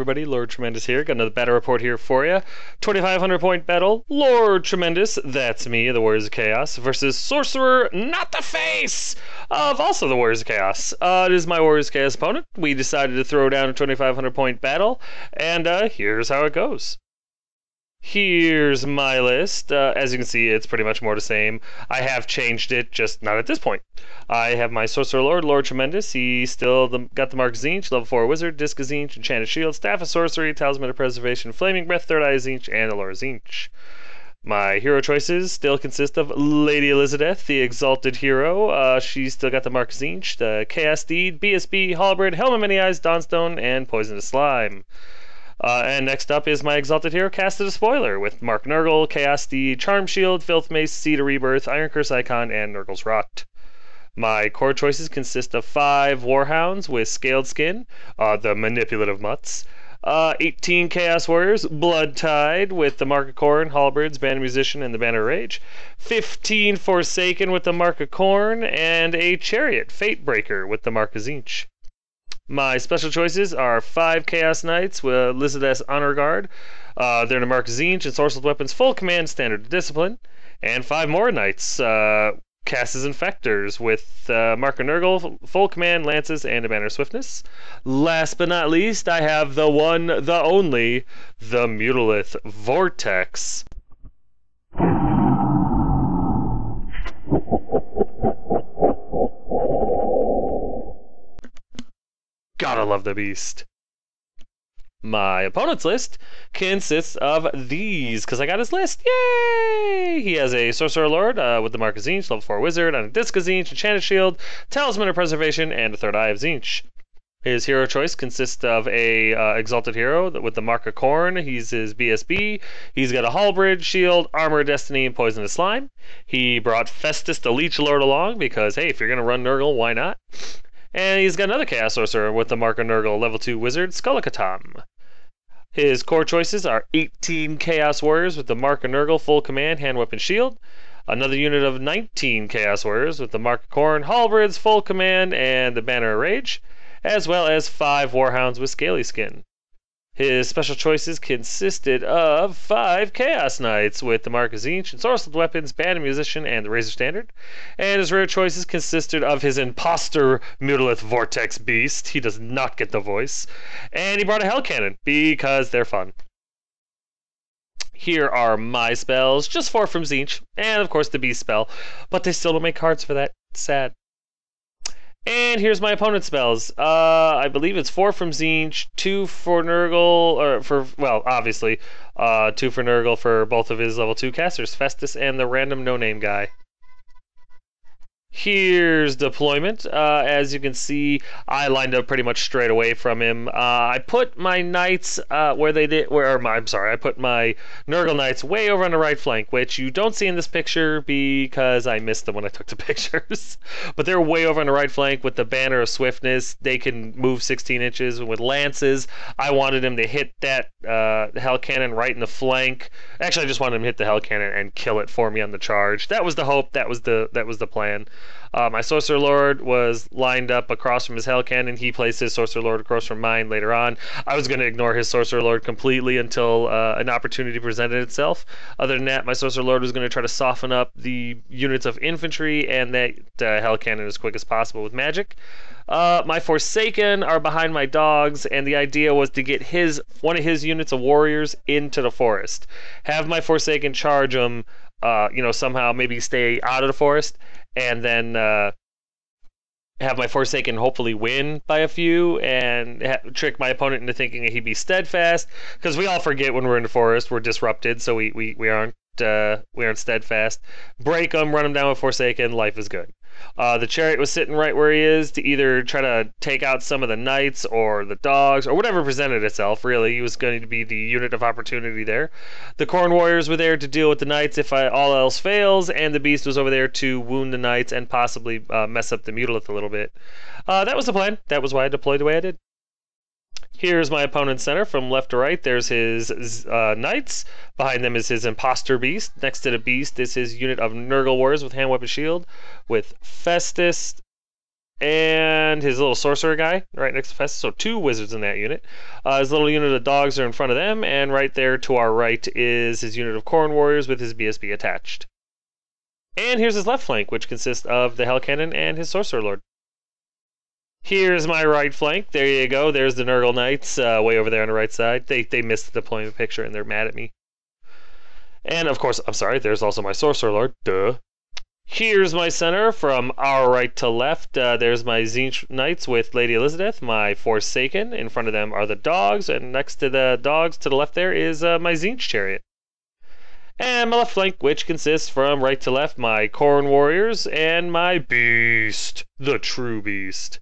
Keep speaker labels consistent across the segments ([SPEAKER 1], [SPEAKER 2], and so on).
[SPEAKER 1] everybody, Lord Tremendous here. Got another battle report here for you. 2,500 point battle, Lord Tremendous, that's me, the Warriors of Chaos, versus Sorcerer, not the face, of also the Warriors of Chaos. It is my Warriors of Chaos opponent. We decided to throw down a 2,500 point battle, and here's how it goes. Here's my list. As you can see, it's pretty much more the same. I have changed it, just not at this point. I have my Sorcerer Lord, Lord Tremendous. He still got the Mark Tzeentch, level 4 Wizard, Disc of Tzeentch, Enchanted Shield, Staff of Sorcery, Talisman of Preservation, Flaming Breath, Third Eye Tzeentch, and Allure Tzeentch. My hero choices still consist of Lady Elizabeth, the Exalted Hero. She's still got the Mark Tzeentch, the Chaos Steed, BSB, Halberd, Helm of Many Eyes, Dawnstone, and Poisonous Slime. And next up is my Exalted Hero, Casted a Spoiler, with Mark Nurgle, Chaos Steed, Charm Shield, Filth Mace, Seed of Rebirth, Iron Curse Icon, and Nurgle's Rot. My core choices consist of 5 Warhounds with Scaled Skin, the Manipulative Mutts, 18 Chaos Warriors, Blood Tide, with the Mark of Khorne, Halberds, Band of Musician, and the Banner of Rage, 15 Forsaken with the Mark of Khorne, and a Chariot, Fatebreaker, with the Mark of Tzeentch. My special choices are 5 Chaos Knights with Elizabeth's Honor Guard. They're the Mark Tzeentch and Sorcerer's Weapons Full Command Standard Discipline. And 5 more Knights, Casters Infectors with Mark of Nurgle, Full Command Lances, and a Banner of Swiftness. Last but not least, I have the one, the only, the Mutalith Vortex. Gotta love the beast. My opponent's list consists of these, because I got his list. Yay! He has a Sorcerer Lord with the Mark of Tzeentch, level 4 Wizard, on a Disc of Tzeentch, Enchanted Shield, Talisman of Preservation, and a Third Eye of Tzeentch. His hero choice consists of a Exalted Hero with the Mark of Khorne. He's his BSB. He's got a Halberd, Shield, Armor of Destiny, and Poisonous Slime. He brought Festus the Leech Lord along because, hey, if you're going to run Nurgle, why not? And he's got another Chaos Sorcerer with the Mark of Nurgle, level 2 Wizard, Skullikatam. His core choices are 18 Chaos Warriors with the Mark of Nurgle, Full Command, Hand Weapon Shield. Another unit of 19 Chaos Warriors with the Mark of Khorne, Halberds, Full Command, and the Banner of Rage, as well as 5 Warhounds with Scaly Skin. His special choices consisted of 5 Chaos Knights with the Mark of Tzeentch and Sorcerer's Weapons, Band of Musician, and the Razor Standard. And his rare choices consisted of his Imposter Mutalith Vortex Beast. He does not get the voice. And he brought a Hell Cannon, because they're fun. Here are my spells, just 4 from Tzeentch, and of course the Beast spell. But they still don't make cards for that. Sad. And here's my opponent's spells. I believe it's 4 from Tzeentch, 2 for Nurgle, or for, well, obviously, 2 for Nurgle for both of his level 2 casters, Festus and the random no-name guy. Here's deployment. As you can see, I lined up pretty much straight away from him. I put my knights I put my Nurgle knights way over on the right flank, which you don't see in this picture because I missed them when I took the pictures. But they're way over on the right flank with the Banner of Swiftness. They can move 16 inches with lances. I wanted him to hit that Hell Cannon right in the flank. Actually, I just wanted him to hit the Hell Cannon and kill it for me on the charge. That was the hope. That was the plan. My Sorcerer Lord was lined up across from his Hell Cannon. He placed his Sorcerer Lord across from mine later on. I was going to ignore his Sorcerer Lord completely until an opportunity presented itself. Other than that, my Sorcerer Lord was going to try to soften up the units of infantry and that Hell Cannon as quick as possible with magic. My Forsaken are behind my dogs, and the idea was to get one of his units of warriors into the forest. Have my Forsaken charge them, somehow maybe stay out of the forest, and then have my Forsaken hopefully win by a few and trick my opponent into thinking that he'd be steadfast, because we all forget when we're in the forest, we're disrupted, so we aren't steadfast. Break them, run them down with Forsaken, life is good. The Chariot was sitting right where he is to either try to take out some of the knights or the dogs or whatever presented itself. Really, he was going to be the unit of opportunity there. The Khorne Warriors were there to deal with the knights if all else fails, and the Beast was over there to wound the knights and possibly mess up the Mutalith a little bit. That was the plan. That was why I deployed the way I did. Here's my opponent's center from left to right. There's his knights. Behind them is his Imposter Beast. Next to the Beast is his unit of Nurgle Warriors with Hand Weapon Shield, with Festus, and his little sorcerer guy right next to Festus. So 2 wizards in that unit. His little unit of dogs are in front of them, and right there to our right is his unit of Khorne warriors with his BSB attached. And here's his left flank, which consists of the Hell Cannon and his Sorcerer Lord. Here's my right flank. There you go. There's the Nurgle Knights way over there on the right side. They missed the deployment picture, and they're mad at me. And, of course, I'm sorry, there's also my Sorcerer Lord. Duh. Here's my center from our right to left. There's my Tzeentch Knights with Lady Elizabeth, my Forsaken. In front of them are the dogs, and next to the dogs to the left there is my Tzeentch Chariot. And my left flank, which consists from right to left, my Khorne warriors and my Beast, the true Beast.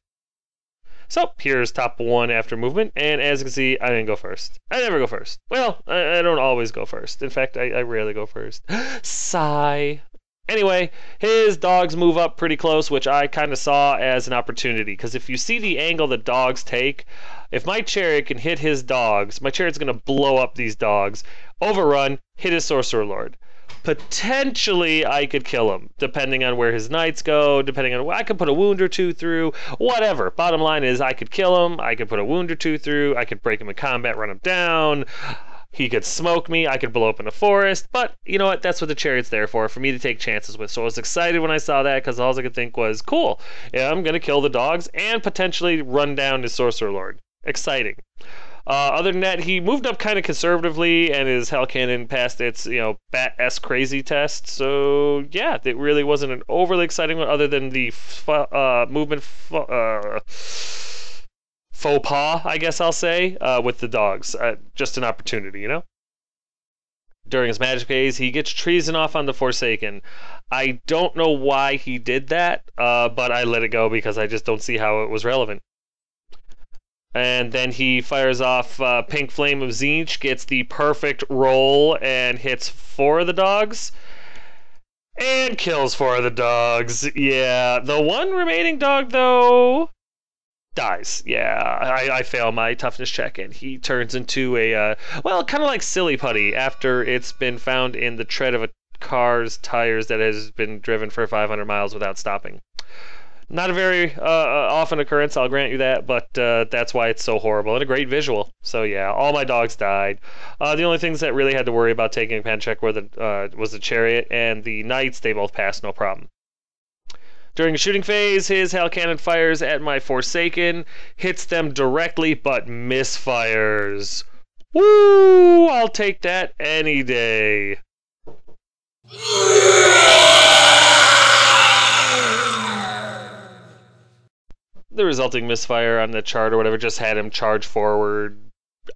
[SPEAKER 1] So, here's top 1 after movement, and as you can see, I didn't go first. I never go first. Well, I don't always go first. In fact, I rarely go first. Sigh. Anyway, his dogs move up pretty close, which I kind of saw as an opportunity, because if you see the angle the dogs take, if my chariot can hit his dogs, my chariot's going to blow up these dogs, overrun, hit his Sorcerer Lord. Potentially, I could kill him, depending on where his knights go, depending on I could put a wound or 2 through, whatever. Bottom line is, I could kill him, I could put a wound or 2 through, I could break him in combat, run him down. He could smoke me, I could blow up in a forest, but you know what, that's what the chariot's there for me to take chances with. So I was excited when I saw that, because all I could think was, cool, yeah, I'm going to kill the dogs and potentially run down his Sorcerer Lord. Exciting. Other than that, he moved up kind of conservatively, and his Hell Cannon passed its, Bat-esque crazy test. So, yeah, it really wasn't an overly exciting one, other than the movement faux pas, I guess I'll say, with the dogs. Just an opportunity, During his magic phase, he gets treason off on the Forsaken. I don't know why he did that, but I let it go because I just don't see how it was relevant. And then he fires off Pink Flame of Tzeentch, gets the perfect roll, and hits 4 of the dogs. And kills 4 of the dogs. Yeah, the one remaining dog, though, dies. Yeah, I fail my toughness check, and he turns into a, kind of like Silly Putty after it's been found in the tread of a car's tires that has been driven for 500 miles without stopping. Not a very often occurrence, I'll grant you that, but that's why it's so horrible, and a great visual. So yeah, all my dogs died. The only things that really had to worry about taking a pen check were was the chariot and the knights. They both passed, no problem. During the shooting phase, his Hell Cannon fires at my Forsaken, hits them directly, but misfires. Woo! I'll take that any day. The resulting misfire on the chart or whatever just had him charge forward,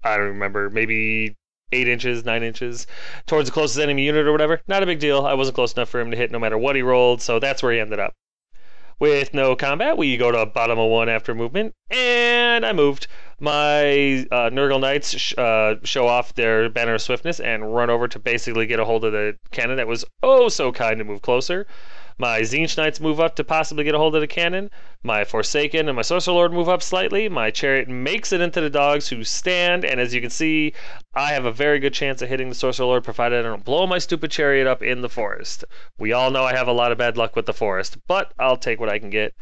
[SPEAKER 1] I don't remember, maybe 8 inches, 9 inches, towards the closest enemy unit or whatever. Not a big deal. I wasn't close enough for him to hit no matter what he rolled, so that's where he ended up. With no combat, we go to bottom of 1 after movement, and I moved. My Nurgle Knights show off their Banner of Swiftness and run over to basically get a hold of the cannon that was oh so kind to move closer. My Tzeentch Knights move up to possibly get a hold of the cannon. My Forsaken and my Sorcerer Lord move up slightly. My chariot makes it into the dogs who stand, and as you can see, I have a very good chance of hitting the Sorcerer Lord provided I don't blow my stupid chariot up in the forest. We all know I have a lot of bad luck with the forest, but I'll take what I can get.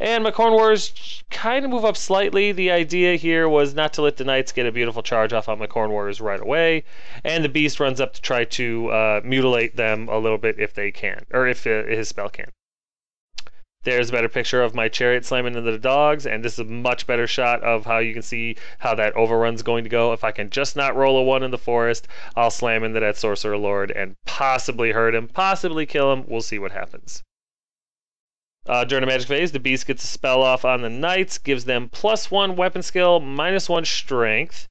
[SPEAKER 1] And my Khorne Warriors kind of move up slightly. The idea here was not to let the Knights get a beautiful charge off on my Khorne Warriors right away. And the Beast runs up to try to mutilate them a little bit if they can, or if his spell can. There's a better picture of my chariot slamming into the dogs, and this is a much better shot of how you can see how that overrun's going to go. If I can just not roll a 1 in the forest, I'll slam into that Sorcerer Lord and possibly hurt him, possibly kill him. We'll see what happens. During the magic phase, the Beast gets a spell off on the Knights, gives them +1 weapon skill, -1 strength,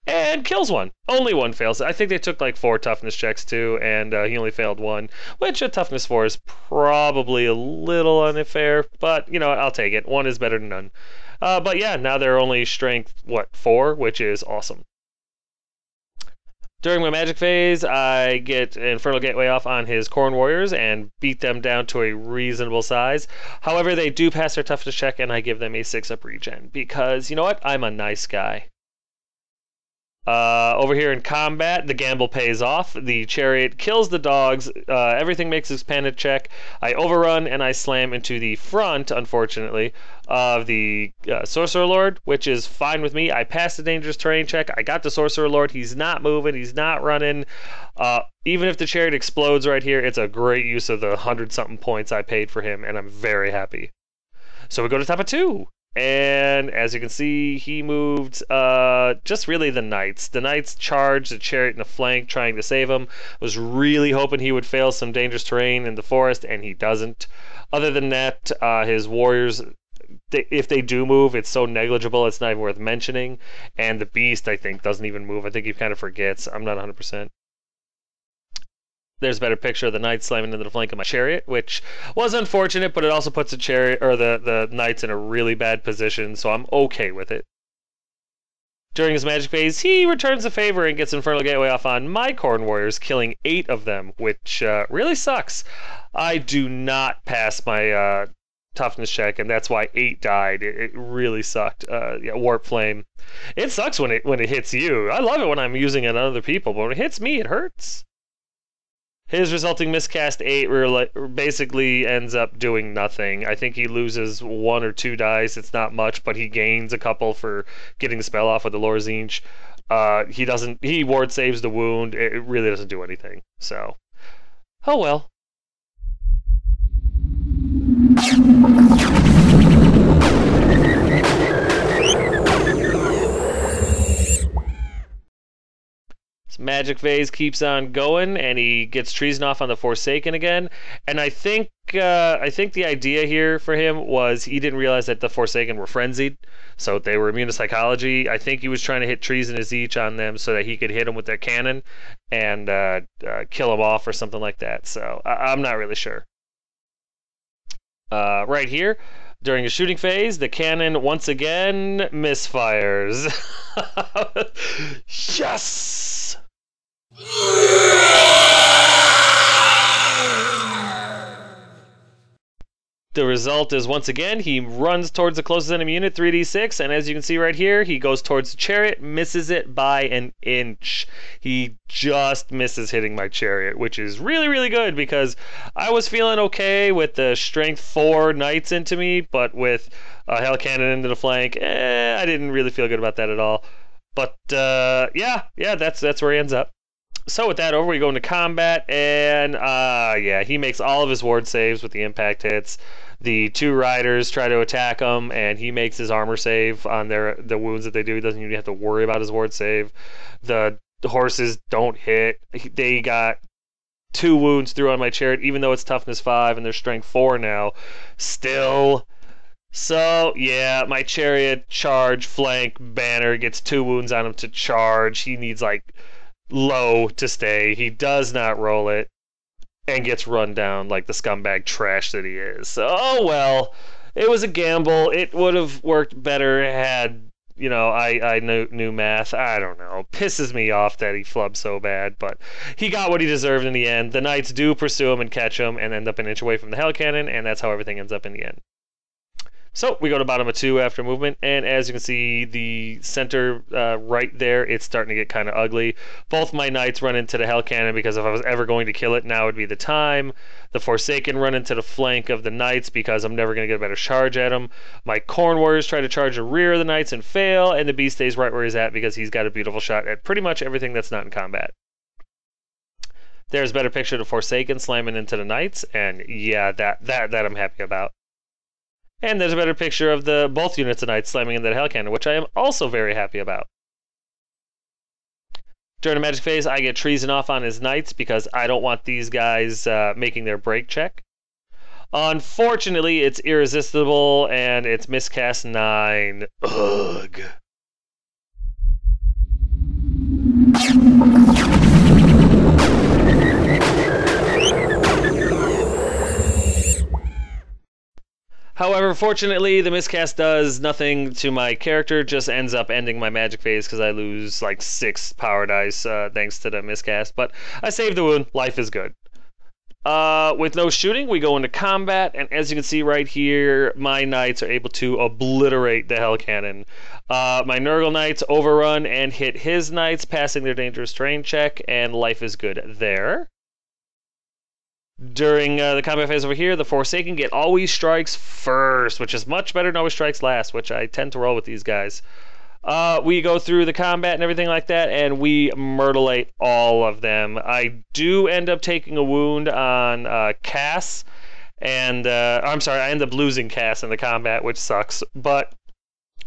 [SPEAKER 1] and kills 1. Only 1 fails. I think they took like 4 toughness checks too, and he only failed 1, which a toughness 4 is probably a little unfair, but you know, I'll take it. 1 is better than none. But yeah, now they're only strength, 4, which is awesome. During my magic phase, I get Infernal Gateway off on his Khorne Warriors and beat them down to a reasonable size. However, they do pass their toughness check, and I give them a 6-up regen, because, you know what, I'm a nice guy. Over here in combat, the gamble pays off. The chariot kills the dogs. Everything makes its panic check. I overrun and I slam into the front, unfortunately, of the Sorcerer Lord, which is fine with me. I passed the dangerous terrain check. I got the Sorcerer Lord. He's not moving. He's not running. Even if the chariot explodes right here, it's a great use of the 100-something points I paid for him, and I'm very happy. So we go to top of 2. And as you can see, he moved just really the knights. The knights charged the chariot in the flank, trying to save him. Was really hoping he would fail some dangerous terrain in the forest, and he doesn't. Other than that, his warriors, if they do move, it's so negligible it's not even worth mentioning. And the beast, I think, doesn't even move. I think he kind of forgets. I'm not 100%. There's a better picture of the knights slamming into the flank of my chariot, which was unfortunate, but it also puts the chariot or the knights in a really bad position, so I'm okay with it. During his magic phase, he returns the favor and gets Infernal Gateway off on my Khorne warriors, killing 8 of them, which really sucks. I do not pass my toughness check, and that's why 8 died. It really sucked. Yeah, Warp Flame. It sucks when it hits you. I love it when I'm using it on other people, but when it hits me, it hurts. His resulting miscast 8 basically ends up doing nothing. I think he loses 1 or 2 dice. It's not much, but he gains a couple for getting the spell off with the Lorzinch. He ward saves the wound. It really doesn't do anything. So, oh well. Magic phase keeps on going, and he gets treason off on the Forsaken again. And I think the idea here for him was he didn't realize that the Forsaken were frenzied, so they were immune to psychology. I think he was trying to hit treason as each on them so that he could hit them with their cannon and kill them off or something like that. So I'm not really sure. Right here, during the shooting phase, the cannon once again misfires. Yes! The result is, once again, he runs towards the closest enemy unit, 3d6, and as you can see right here, he goes towards the chariot, misses it by an inch. He just misses hitting my chariot, which is really, really good, because I was feeling okay with the strength 4 knights into me, but with a hell cannon into the flank, I didn't really feel good about that at all. But, yeah, that's where he ends up. So with that over, we go into combat, and yeah, he makes all of his ward saves with the impact hits. The 2 riders try to attack him, and he makes his armor save on the wounds that they do. He doesn't even have to worry about his ward save. The horses don't hit. They got 2 wounds through on my chariot, even though it's toughness 5 and they're strength 4 now. Still. So, yeah, my chariot, charge, flank, banner, gets 2 wounds on him to charge. He needs, like, low to stay. He does not roll it and gets run down like the scumbag trash that he is. So, oh well, it was a gamble. It would have worked better had, you know, I knew math. I don't know. Pisses me off that he flubbed so bad, but he got what he deserved in the end. The knights do pursue him and catch him and end up an inch away from the hell cannon, and that's how everything ends up in the end. So we go to bottom of 2 after movement, and as you can see, the center right there, it's starting to get kind of ugly. Both my knights run into the hell cannon because if I was ever going to kill it, now would be the time. The Forsaken run into the flank of the knights because I'm never going to get a better charge at him. My Khorne warriors try to charge the rear of the knights and fail, and the beast stays right where he's at because he's got a beautiful shot at pretty much everything that's not in combat. There's a better picture of the Forsaken slamming into the knights, and yeah, that I'm happy about. And there's a better picture of both units of knights slamming into the hell cannon, which I am also very happy about. During the magic phase, I get treason off on his knights because I don't want these guys making their break check. Unfortunately, it's irresistible and it's miscast 9. Ugh. However, fortunately, the miscast does nothing to my character, just ends up ending my magic phase because I lose like 6 power dice thanks to the miscast. But I saved the wound. Life is good. With no shooting, we go into combat, and as you can see right here, my knights are able to obliterate the Hell Cannon. My Nurgle knights overrun and hit his knights, passing their dangerous terrain check, and life is good there. During the combat phase over here, the Forsaken get always strikes first, which is much better than always strikes last, which I tend to roll with these guys. We go through the combat and everything like that, and we myrtlate all of them. I do end up taking a wound on Cass, and I'm sorry, I end up losing Cass in the combat, which sucks, but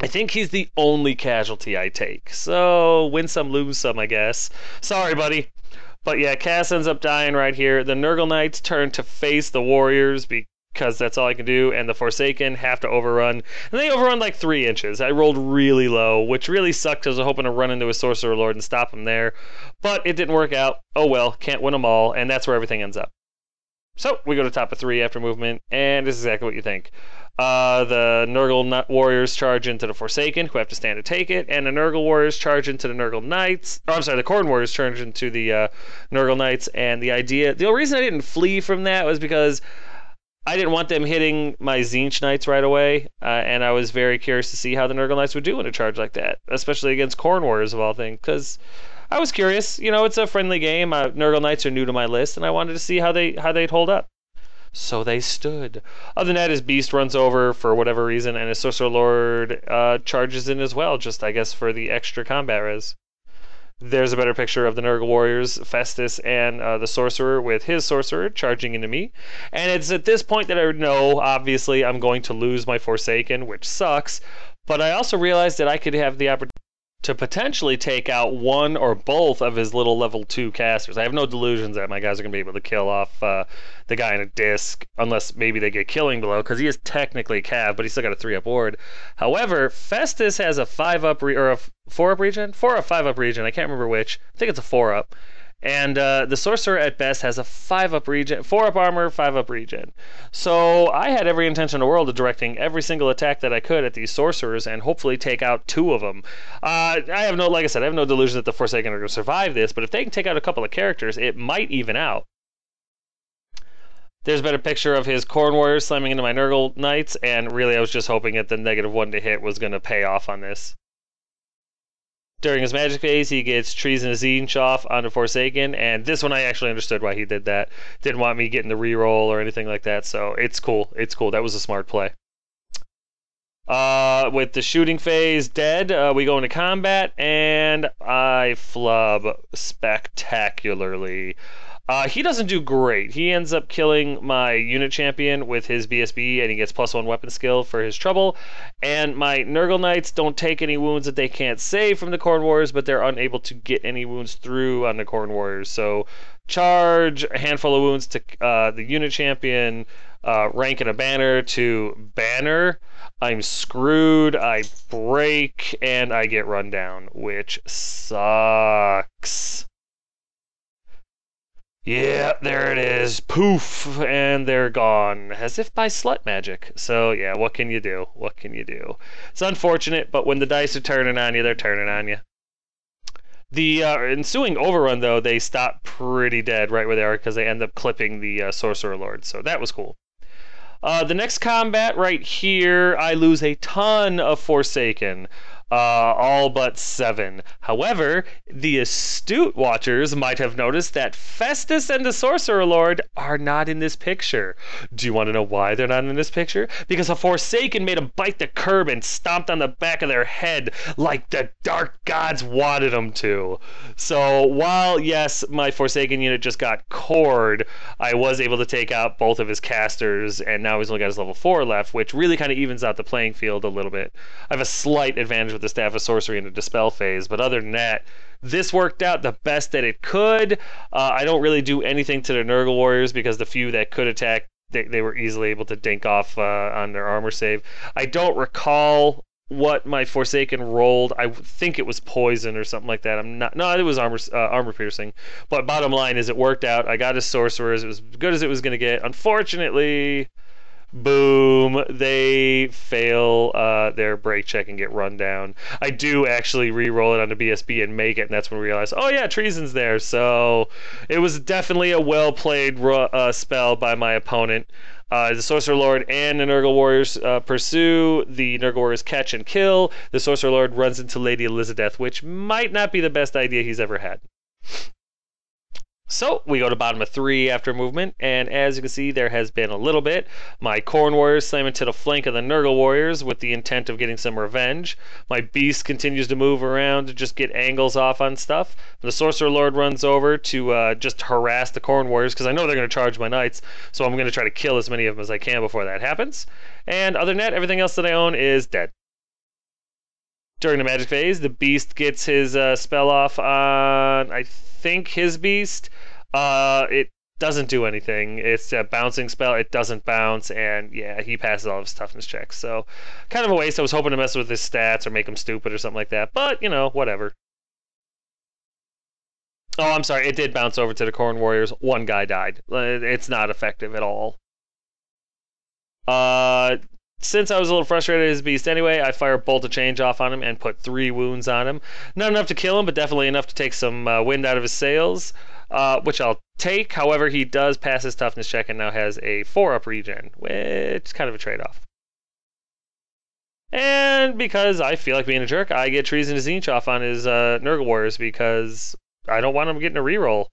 [SPEAKER 1] I think he's the only casualty I take. So, win some, lose some, I guess. Sorry, buddy. But yeah, Cass ends up dying right here. The Nurgle Knights turn to face the Warriors because that's all I can do, and the Forsaken have to overrun. And they overrun like 3 inches. I rolled really low, which really sucked because I was hoping to run into a Sorcerer Lord and stop him there. But it didn't work out. Oh well, can't win them all, and that's where everything ends up. So, we go to top of 3 after movement, and this is exactly what you think. The Nurgle Warriors charge into the Forsaken, who have to stand to take it, and the Nurgle Warriors charge into the Nurgle Knights. Oh, I'm sorry, the Khorne Warriors charge into the Nurgle Knights, and the only reason I didn't flee from that was because I didn't want them hitting my Tzeentch Knights right away, and I was very curious to see how the Nurgle Knights would do in a charge like that, especially against Khorne Warriors of all things, because I was curious. You know, it's a friendly game. Nurgle Knights are new to my list, and I wanted to see how they'd hold up. So they stood. Other than that, his Beast runs over for whatever reason, and his Sorcerer Lord charges in as well, just, I guess, for the extra combat res. There's a better picture of the Nurgle Warriors, Festus, and the Sorcerer with his Sorcerer charging into me. And it's at this point that I know, obviously, I'm going to lose my Forsaken, which sucks, but I also realized that I could have the opportunity to potentially take out one or both of his little level 2 casters. I have no delusions that my guys are going to be able to kill off the guy in a disc, unless maybe they get killing below, because he is technically cav, but he's still got a 3-up ward. However, Festus has a 5-up or a 4-up regen? 4 or 5-up regen, I can't remember which. I think it's a 4-up. And the Sorcerer at best has a 5-up regen, 4-up armor, 5-up regen. So I had every intention in the world of directing every single attack that I could at these Sorcerers and hopefully take out 2 of them. Like I said, I have no delusion that the Forsaken are going to survive this, but if they can take out a couple of characters, it might even out. There's been a picture of his Khorne Warriors slamming into my Nurgle Knights, and really I was just hoping that the -1 to hit was going to pay off on this. During his magic phase, he gets Treason and Tzeentch off onto Forsaken, and this one I actually understood why he did that. Didn't want me getting the reroll or anything like that, so it's cool. It's cool. That was a smart play. With the shooting phase dead, we go into combat, and I flub spectacularly. He doesn't do great. He ends up killing my unit champion with his BSB, and he gets +1 weapon skill for his trouble. And my Nurgle Knights don't take any wounds that they can't save from the Khorne Warriors, but they're unable to get any wounds through on the Khorne Warriors. So charge, a handful of wounds to the unit champion, rank in a banner to banner. I'm screwed, I break, and I get run down, which sucks. Yeah, there it is. Poof, and they're gone, as if by slut magic. So yeah, what can you do? What can you do? It's unfortunate, but when the dice are turning on you, they're turning on you. The ensuing overrun, though, they stop pretty dead right where they are because they end up clipping the Sorcerer Lord, so that was cool. The next combat right here, I lose a ton of Forsaken. All but 7. However, the astute watchers might have noticed that Festus and the Sorcerer Lord are not in this picture. Do you want to know why they're not in this picture? Because a Forsaken made them bite the curb and stomped on the back of their head like the Dark Gods wanted them to. So while, yes, my Forsaken unit just got cored, I was able to take out both of his casters, and now he's only got his level 4 left, which really kind of evens out the playing field a little bit. I have a slight advantage with the Staff of Sorcery in the Dispel phase, but other than that, this worked out the best that it could. I don't really do anything to the Nurgle Warriors because the few that could attack, they were easily able to dink off on their armor save. I don't recall what my Forsaken rolled. I think it was poison or something like that. No, it was armor piercing. But bottom line is it worked out. I got his Sorcerers. It was as good as it was going to get. Unfortunately, Boom. They fail their break check and get run down. I do actually re-roll it onto BSB and make it, and that's when we realize, oh yeah, treason's there. So it was definitely a well-played spell by my opponent. The Sorcerer Lord and the Nurgle Warriors pursue. The Nurgle Warriors catch and kill. The Sorcerer Lord runs into Lady Elizabeth, which might not be the best idea he's ever had. So we go to bottom of 3 after movement, and as you can see, there has been a little bit. My Khorne Warriors slam into the flank of the Nurgle Warriors with the intent of getting some revenge. My Beast continues to move around to just get angles off on stuff. The Sorcerer Lord runs over to just harass the Khorne Warriors, because I know they're going to charge my Knights, so I'm going to try to kill as many of them as I can before that happens. And other than that, everything else that I own is dead. During the magic phase, the Beast gets his spell off on, I think, his Beast. It doesn't do anything. It's a bouncing spell. It doesn't bounce, and yeah, he passes all of his toughness checks. So, kind of a waste. I was hoping to mess with his stats or make him stupid or something like that, but, you know, whatever. Oh, I'm sorry. It did bounce over to the Khorne Warriors. One guy died. It's not effective at all. Since I was a little frustrated at his Beast anyway, I fire Bolt of Change off on him and put 3 wounds on him. Not enough to kill him, but definitely enough to take some wind out of his sails, which I'll take. However, he does pass his toughness check and now has a 4-up regen, which is kind of a trade-off. And because I feel like being a jerk, I get Treason to Zinch off on his Nurgle Warriors because I don't want him getting a reroll.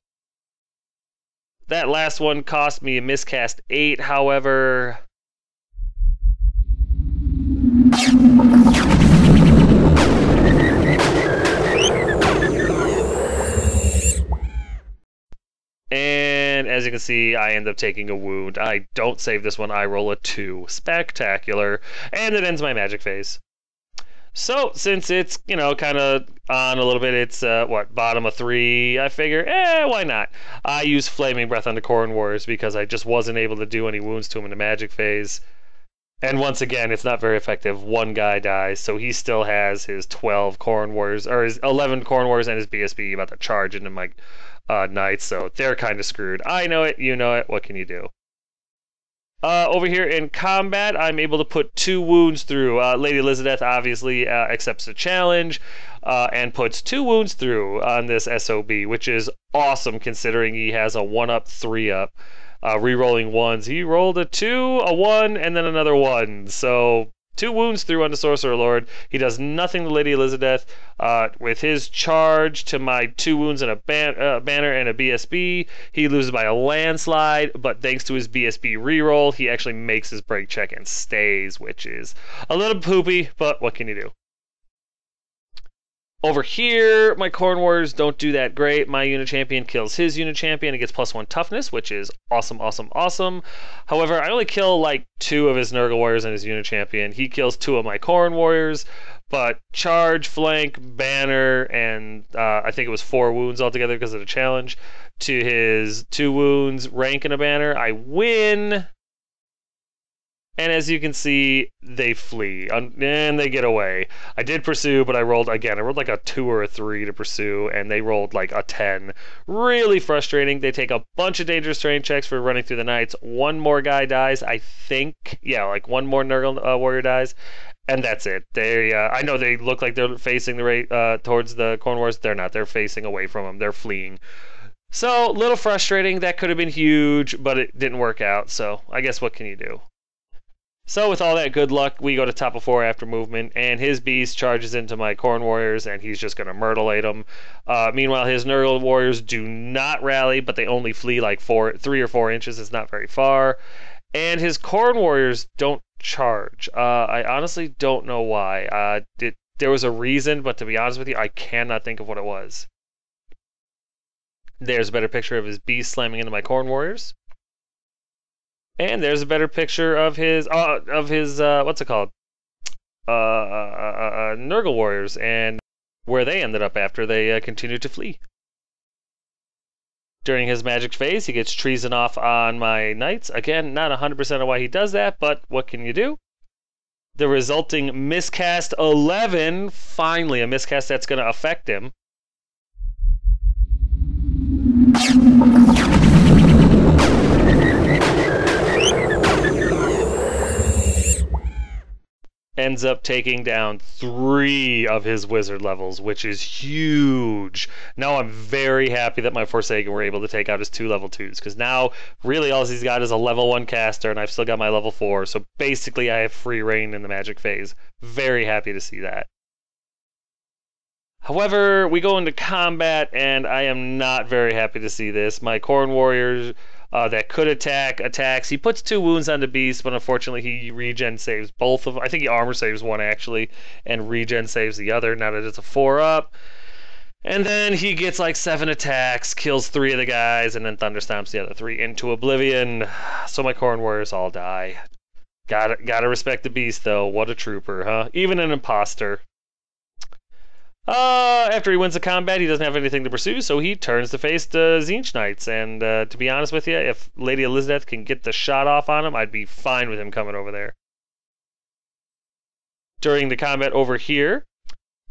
[SPEAKER 1] That last one cost me a miscast 8, however... And as you can see, I end up taking a wound. I don't save this one. I roll a 2. Spectacular. And it ends my magic phase. So, since it's, you know, kind of on a little bit, it's, bottom of 3, I figure, why not? I use Flaming Breath on the Khorne Warriors because I just wasn't able to do any wounds to him in the magic phase. And once again, it's not very effective. One guy dies, so he still has his 12 Khorne Warriors, or his 11 Khorne Warriors and his BSB about to charge into my Knights, so they're kind of screwed. I know it, you know it, what can you do? Over here in combat, I'm able to put 2 wounds through. Lady Elizabeth obviously accepts the challenge and puts 2 wounds through on this SOB, which is awesome considering he has a 1-up, 3-up. Rerolling ones. He rolled a 2, a 1, and then another 1. So 2 wounds through on the Sorcerer Lord. He does nothing to Lady Elizabeth. With his charge to my 2 wounds and a banner and a BSB, he loses by a landslide, but thanks to his BSB reroll, he actually makes his break check and stays, which is a little poopy, but what can you do? Over here, my Khorne Warriors don't do that great. My unit champion kills his unit champion and gets +1 toughness, which is awesome, awesome, awesome. However, I only kill like 2 of his Nurgle Warriors and his unit champion. He kills 2 of my Khorne Warriors, but charge, flank, banner, and I think it was 4 wounds altogether because of the challenge. To his 2 wounds, rank, and a banner, I win. And as you can see, they flee, and they get away. I did pursue, but I rolled like a 2 or a 3 to pursue, and they rolled like a 10. Really frustrating. They take a bunch of dangerous terrain checks for running through the Knights. 1 more guy dies, I think. Yeah, like 1 more Nurgle Warrior dies, and that's it. They, I know they look like they're facing towards the Khorne Wars. They're not. They're facing away from them. They're fleeing. So, a little frustrating. That could have been huge, but it didn't work out. So, I guess what can you do? So with all that good luck, we go to top of 4 after movement, and his Beast charges into my Khorne Warriors, and he's just going to myrtlate them. Meanwhile, his Nurgle Warriors do not rally, but they only flee like 3 or 4 inches. It's not very far. And his Khorne Warriors don't charge. I honestly don't know why. There was a reason, but to be honest with you, I cannot think of what it was. There's a better picture of his Beast slamming into my Khorne Warriors. And there's a better picture of his what's it called? Nurgle Warriors, and where they ended up after they continued to flee. During his magic phase, he gets treason off on my Knights. Again, not 100% of why he does that, but what can you do? The resulting miscast 11, finally a miscast that's going to affect him. ends up taking down 3 of his wizard levels, which is huge. Now I'm very happy that my Forsaken were able to take out his 2 level 2s, because now really all he's got is a level 1 caster, and I've still got my level 4, so basically I have free reign in the magic phase. Very happy to see that. However, we go into combat, and I am not very happy to see this. My Corn Warriors that could attacks. He puts 2 wounds on the beast, but unfortunately he regen saves both of them. I think he armor saves one, actually, and regen saves the other, now that it's a 4-up. And then he gets like 7 attacks, kills 3 of the guys, and then thunderstomps the other 3 into oblivion. So my Corn Warriors all die. Gotta respect the beast, though. What a trooper, huh? Even an imposter. After he wins the combat, he doesn't have anything to pursue, so he turns to face the Tzeentch Knights. And to be honest with you, if Lady Elizabeth can get the shot off on him, I'd be fine with him coming over there. During the combat over here,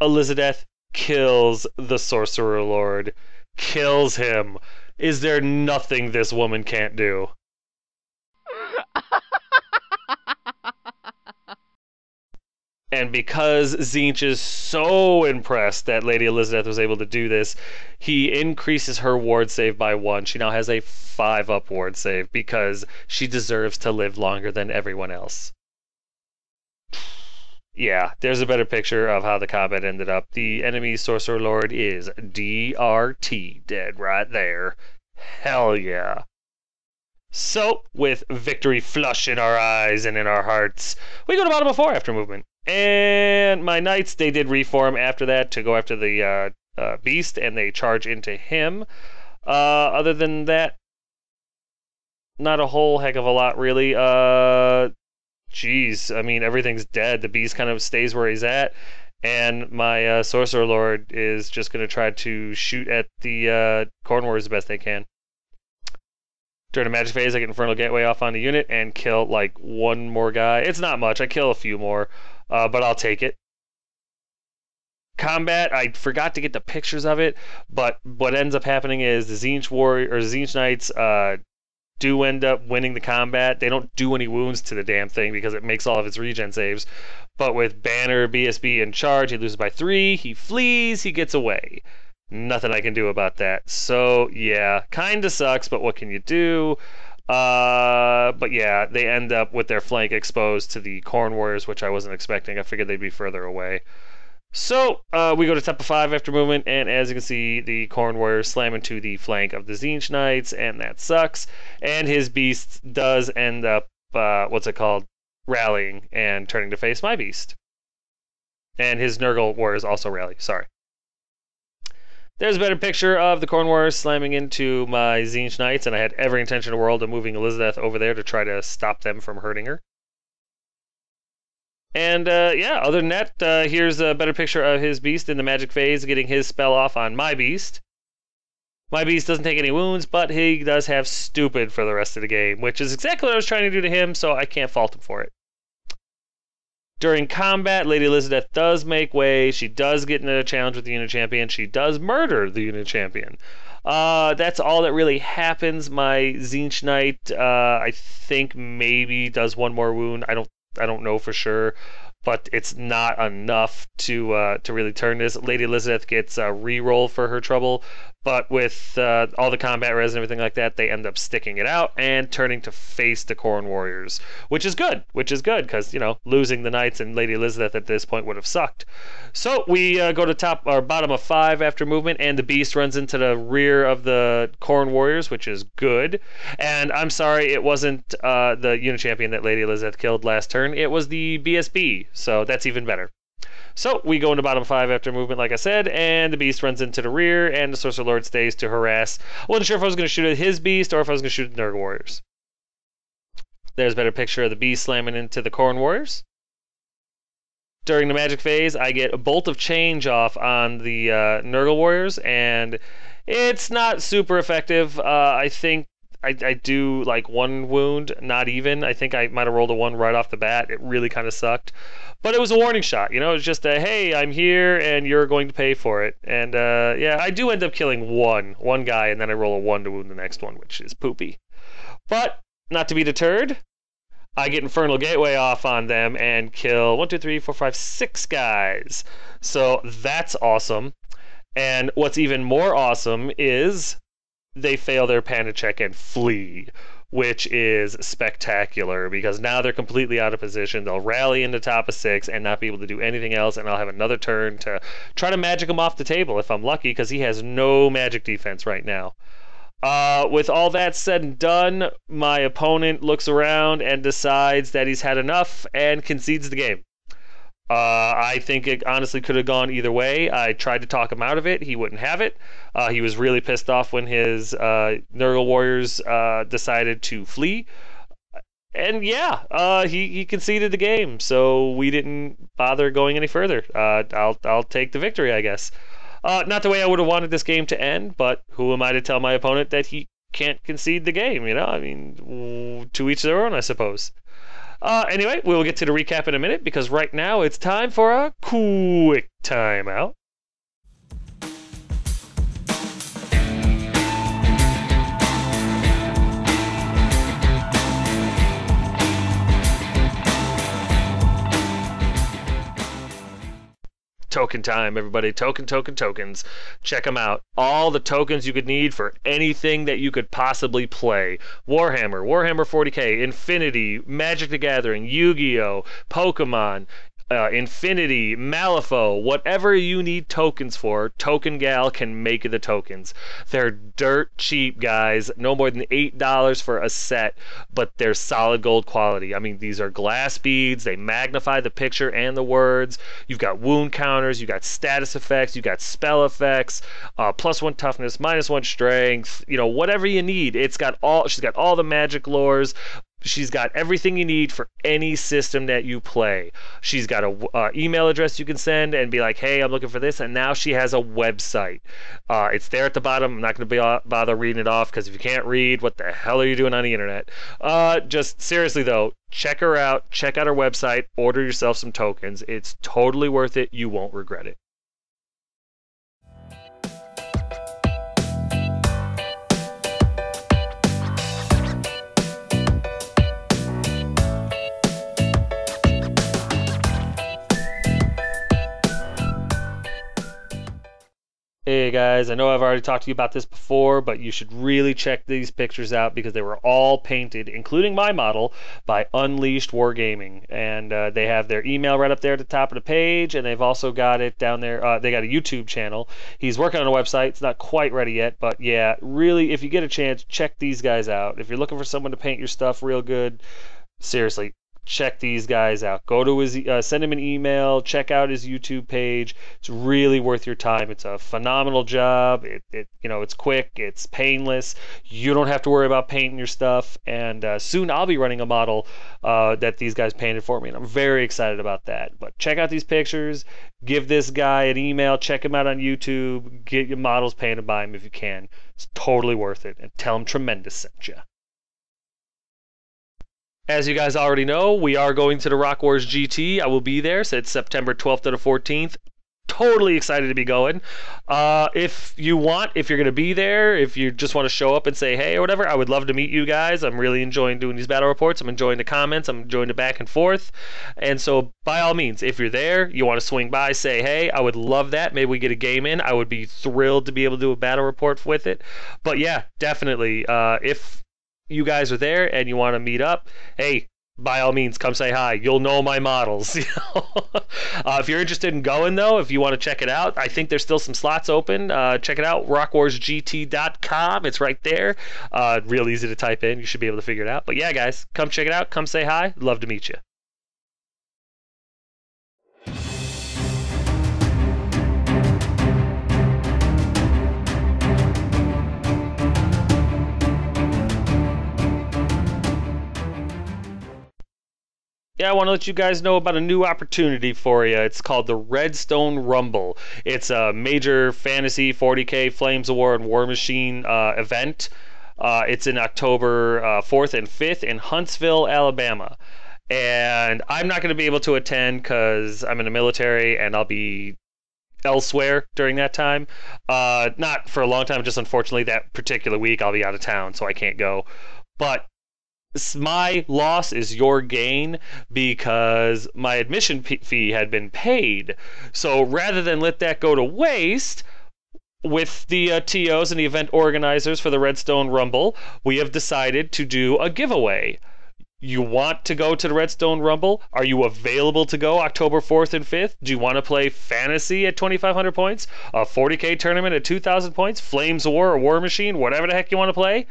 [SPEAKER 1] Elizabeth kills the Sorcerer Lord. Kills him. Is there nothing this woman can't do? And because Tzeentch is so impressed that Lady Elizabeth was able to do this, he increases her ward save by 1. She now has a 5-up ward save because she deserves to live longer than everyone else. Yeah, there's a better picture of how the combat ended up. The enemy Sorcerer Lord is DRT, dead right there. Hell yeah. So, with victory flush in our eyes and in our hearts, we go to bottom of 4 after movement. And my knights, they did reform after that to go after the beast, and they charge into him. Other than that, not a whole heck of a lot, really. Geez, I mean, everything's dead. The beast kind of stays where he's at, and my Sorcerer Lord is just going to try to shoot at the Corn Warriors the best they can. During the magic phase, I get Infernal Gateway off on the unit and kill, like, 1 more guy. It's not much. I kill a few more, but I'll take it. Combat, I forgot to get the pictures of it, but what ends up happening is the Tzeentch Knights do end up winning the combat. They don't do any wounds to the damn thing because it makes all of its regen saves. But with Banner, BSB, and Charge, he loses by 3. He flees. He gets away. Nothing I can do about that. So, yeah, kinda sucks, but what can you do? But yeah, they end up with their flank exposed to the Corn Warriors, which I wasn't expecting. I figured they'd be further away. So, we go to top of 5 after movement, and as you can see, the Corn Warriors slam into the flank of the Tzeentch Knights, and that sucks. And his beast does end up, rallying and turning to face my beast. And his Nurgle Warriors also rally, sorry. There's a better picture of the Corn Warriors slamming into my Tzeentch Knights, and I had every intention in the world of moving Elizabeth over there to try to stop them from hurting her. And yeah, other than that, here's a better picture of his beast in the magic phase getting his spell off on my beast. My beast doesn't take any wounds, but he does have stupid for the rest of the game, which is exactly what I was trying to do to him, so I can't fault him for it. During combat, Lady Elizabeth does make way. She does get into a challenge with the unit champion. She does murder the unit champion. That's all that really happens. My Tzeentch Knight, I think maybe does 1 more wound. I don't know for sure, but it's not enough to really turn this. Lady Elizabeth gets a re-roll for her trouble, but with all the combat res and everything like that, they end up sticking it out and turning to face the Corn Warriors, which is good, because, you know, losing the Knights and Lady Elizabeth at this point would have sucked. So we go to bottom of 5 after movement, and the beast runs into the rear of the Corn Warriors, which is good. And I'm sorry, it wasn't the unit champion that Lady Elizabeth killed last turn, it was the BSB, so that's even better. So we go into bottom 5 after movement, like I said, and the beast runs into the rear, and the Sorcerer Lord stays to harass. I wasn't sure if I was going to shoot at his beast or if I was going to shoot at the Nurgle Warriors. There's a better picture of the beast slamming into the Corn Warriors. During the magic phase, I get a Bolt of Change off on the Nurgle Warriors, and it's not super effective. I think I do like 1 wound, not even. I think I might have rolled a 1 right off the bat. It really kind of sucked. But it was a warning shot, you know? It was just a, hey, I'm here, and you're going to pay for it. And, yeah, I do end up killing one guy, and then I roll a 1 to wound the next one, which is poopy. But, not to be deterred, I get Infernal Gateway off on them and kill 1, 2, 3, 4, 5, 6 guys. So that's awesome. And what's even more awesome is they fail their panic check and flee, which is spectacular because now they're completely out of position. They'll rally into top of 6 and not be able to do anything else, and I'll have another turn to try to magic him off the table if I'm lucky because he has no magic defense right now. With all that said and done, my opponent looks around and decides that he's had enough and concedes the game. I think it honestly could have gone either way. I tried to talk him out of it. He wouldn't have it. He was really pissed off when his Nurgle Warriors decided to flee. And yeah, he conceded the game, so we didn't bother going any further. I'll take the victory, I guess. Not the way I would have wanted this game to end, but who am I to tell my opponent that he can't concede the game? You know, I mean, to each their own, I suppose. Anyway, we'll get to the recap in a minute because right now it's time for a quick timeout. Token time, everybody. Tokens. Check them out. All the tokens you could need for anything that you could possibly play. Warhammer 40k, Infinity, Magic the Gathering, Yu-Gi-Oh, Pokemon, Infinity, Malifaux, whatever you need tokens for, Token Gal can make the tokens. They're dirt cheap, guys. No more than $8 for a set, but they're solid gold quality. I mean, these are glass beads. They magnify the picture and the words. You've got wound counters. You've got status effects. You've got spell effects. +1 toughness, -1 strength. You know, whatever you need. She's got all the magic lores. She's got everything you need for any system that you play. She's got a email address you can send and be like, hey, I'm looking for this. And now she has a website. It's there at the bottom. I'm not going to bother reading it off because if you can't read, what the hell are you doing on the internet? Just seriously, though, check her out. Check out her website. Order yourself some tokens. It's totally worth it. You won't regret it. Hey guys, I know I've already talked to you about this before, but you should really check these pictures out because they were all painted, including my model, by Unleashed Wargaming. And they have their email right up there at the top of the page, and they've also got it down there. They got a YouTube channel. He's working on a website. It's not quite ready yet, but yeah, really, if you get a chance, check these guys out. If you're looking for someone to paint your stuff real good, seriously, check these guys out. Go to his, send him an email, check out his YouTube page. It's really worth your time. It's a phenomenal job. It's quick, it's painless. You don't have to worry about painting your stuff. And soon I'll be running a model that these guys painted for me, and I'm very excited about that. But check out these pictures. Give this guy an email. Check him out on YouTube. Get your models painted by him if you can. It's totally worth it. And tell him Tremendous sent you. As you guys already know, we are going to the Rock Wars GT. I will be there. So it's September 12th to the 14th. Totally excited to be going. If you're going to be there, if you just want to show up and say hey or whatever, I would love to meet you guys. I'm really enjoying doing these battle reports. I'm enjoying the comments. I'm enjoying the back and forth. And so by all means, if you're there, you want to swing by, say hey, I would love that. Maybe we get a game in. I would be thrilled to be able to do a battle report with it. But yeah, definitely. If you guys are there and you want to meet up, hey, by all means, come say hi. You'll know my models. If you're interested in going, though, if you want to check it out, I think there's still some slots open. Check it out, rockwarsgt.com. It's right there. Real easy to type in. You should be able to figure it out. But yeah, guys, come check it out. Come say hi. Love to meet you. Yeah, I want to let you guys know about a new opportunity for you. It's called the Redstone Rumble. It's a major fantasy 40k Flames of War and War Machine event. It's in October 4th and 5th in Huntsville, Alabama. And I'm not going to be able to attend because I'm in the military and I'll be elsewhere during that time. Not for a long time, just unfortunately that particular week I'll be out of town, so I can't go. But My loss is your gain because my admission fee had been paid. So rather than let that go to waste, with the TOs and the event organizers for the Redstone Rumble, we have decided to do a giveaway. You want to go to the Redstone Rumble? Are you available to go October 4th and 5th? Do you want to play Fantasy at 2,500 points? A 40K tournament at 2,000 points? Flames War or War Machine? Whatever the heck you want to play?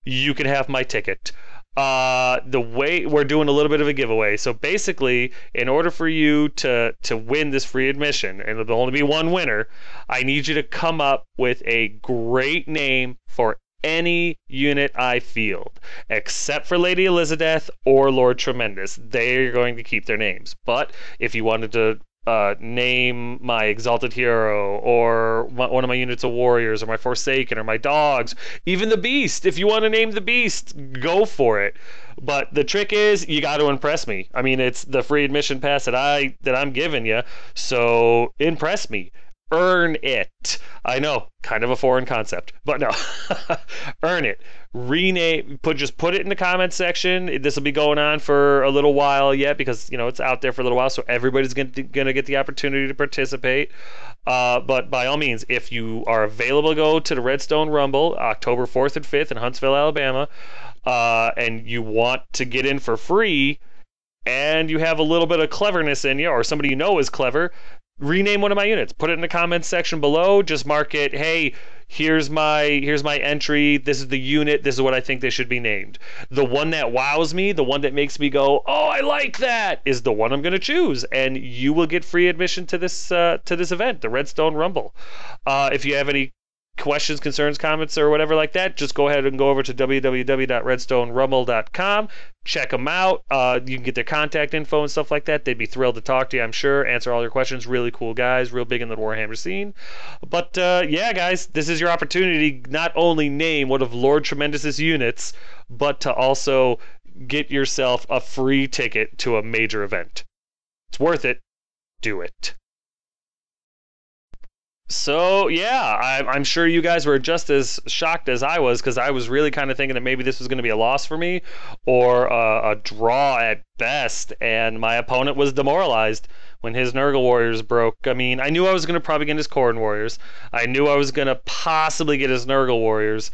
[SPEAKER 1] You can have my ticket. The way we're doing a little bit of a giveaway. So basically, in order for you to win this free admission, and there'll only be one winner, I need you to come up with a great name for any unit I field, except for Lady Elizabeth or Lord Tremendous. They're going to keep their names. But if you wanted to name my Exalted Hero or one of my units of warriors or my Forsaken or my dogs, even the Beast. If you want to name the Beast, go for it. But the trick is you got to impress me. I mean, it's the free admission pass that I'm giving you, so impress me. Earn it. I know, kind of a foreign concept, but no. Earn it. Rename, just put it in the comment section. This will be going on for a little while yet because, you know, it's out there for a little while, so everybody's going to get the opportunity to participate. But by all means, if you are available to go to the Redstone Rumble, October 4th and 5th in Huntsville, Alabama, and you want to get in for free, and you have a little bit of cleverness in you, or somebody you know is clever, rename one of my units. Put it in the comments section below. Just mark it, hey, here's my entry. This is the unit. This is what I think they should be named. The one that wows me, the one that makes me go, oh, I like that, is the one I'm going to choose. And you will get free admission to this event, the Redstone Rumble. If you have any questions, concerns, comments, or whatever like that, just go ahead and go over to www.redstonerumble.com. Check them out. You can get their contact info and stuff like that. They'd be thrilled to talk to you, I'm sure, answer all your questions. Really cool guys, real big in the Warhammer scene. But yeah, guys, this is your opportunity to not only name one of Lord Tremendous's units, but to also get yourself a free ticket to a major event. It's worth it. Do it. So yeah, I'm sure you guys were just as shocked as I was, because I was really kind of thinking that maybe this was going to be a loss for me or a draw at best, and my opponent was demoralized when his Nurgle Warriors broke. I mean, I knew I was going to probably get his Khorne Warriors. I knew I was going to possibly get his Nurgle Warriors,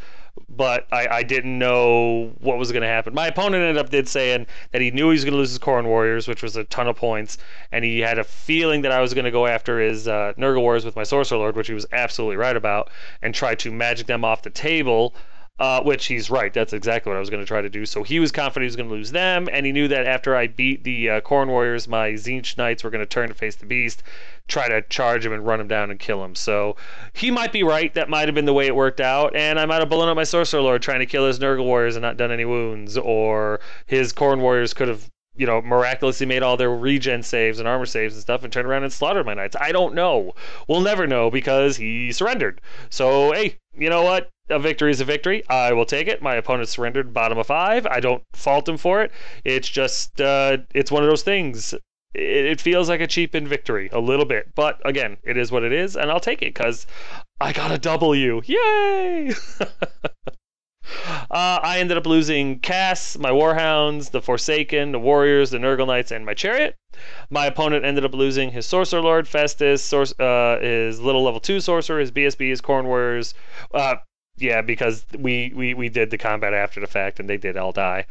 [SPEAKER 1] but I didn't know what was going to happen. My opponent ended up saying that he knew he was going to lose his Khorne Warriors, which was a ton of points, and he had a feeling that I was going to go after his Nurgle Warriors with my Sorcerer Lord, which he was absolutely right about, and try to magic them off the table. Which he's right. That's exactly what I was going to try to do. So he was confident he was going to lose them, and he knew that after I beat the Khorne Warriors, my Tzeentch Knights were going to turn to face the Beast, try to charge him and run him down and kill him. So he might be right. That might have been the way it worked out, and I might have blown up my Sorcerer Lord trying to kill his Nurgle Warriors and not done any wounds, or his Khorne Warriors could have, you know, miraculously made all their regen saves and armor saves and stuff and turned around and slaughtered my knights. I don't know. We'll never know because he surrendered. So, hey, you know what? A victory is a victory. I will take it. My opponent surrendered bottom of 5. I don't fault him for it. It's just, it's one of those things. It feels like a cheapened victory a little bit. But again, it is what it is, and I'll take it because I got a W. Yay! I ended up losing Cass, my Warhounds, the Forsaken, the Warriors, the Nurgle Knights, and my Chariot. My opponent ended up losing his Sorcerer Lord, Festus, his little level 2 Sorcerer, his BSB, his Khorne Warriors. Yeah, because we did the combat after the fact, and they did all die.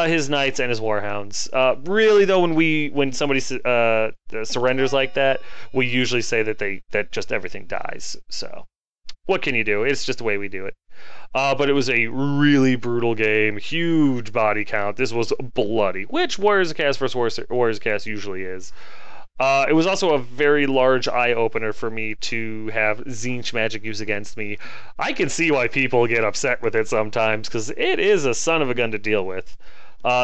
[SPEAKER 1] His Knights and his Warhounds. Really, though, when somebody surrenders like that, we usually say that just everything dies. So, what can you do? It's just the way we do it. But it was a really brutal game. Huge body count. This was bloody, which Warriors Cast versus Warriors Cast usually is. It was also a very large eye-opener for me to have Tzeentch magic used against me. I can see why people get upset with it sometimes, because it is a son of a gun to deal with.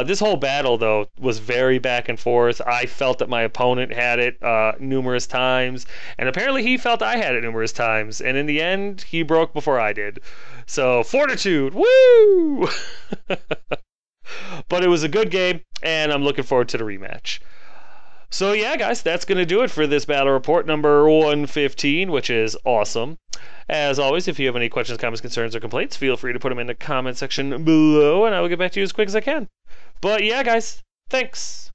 [SPEAKER 1] This whole battle, though, was very back and forth. I felt that my opponent had it numerous times, and apparently he felt I had it numerous times, and in the end, he broke before I did. So, fortitude! Woo! But it was a good game, and I'm looking forward to the rematch. So yeah, guys, that's going to do it for this battle report number 115, which is awesome. As always, if you have any questions, comments, concerns, or complaints, feel free to put them in the comment section below, and I will get back to you as quick as I can. But yeah, guys, thanks.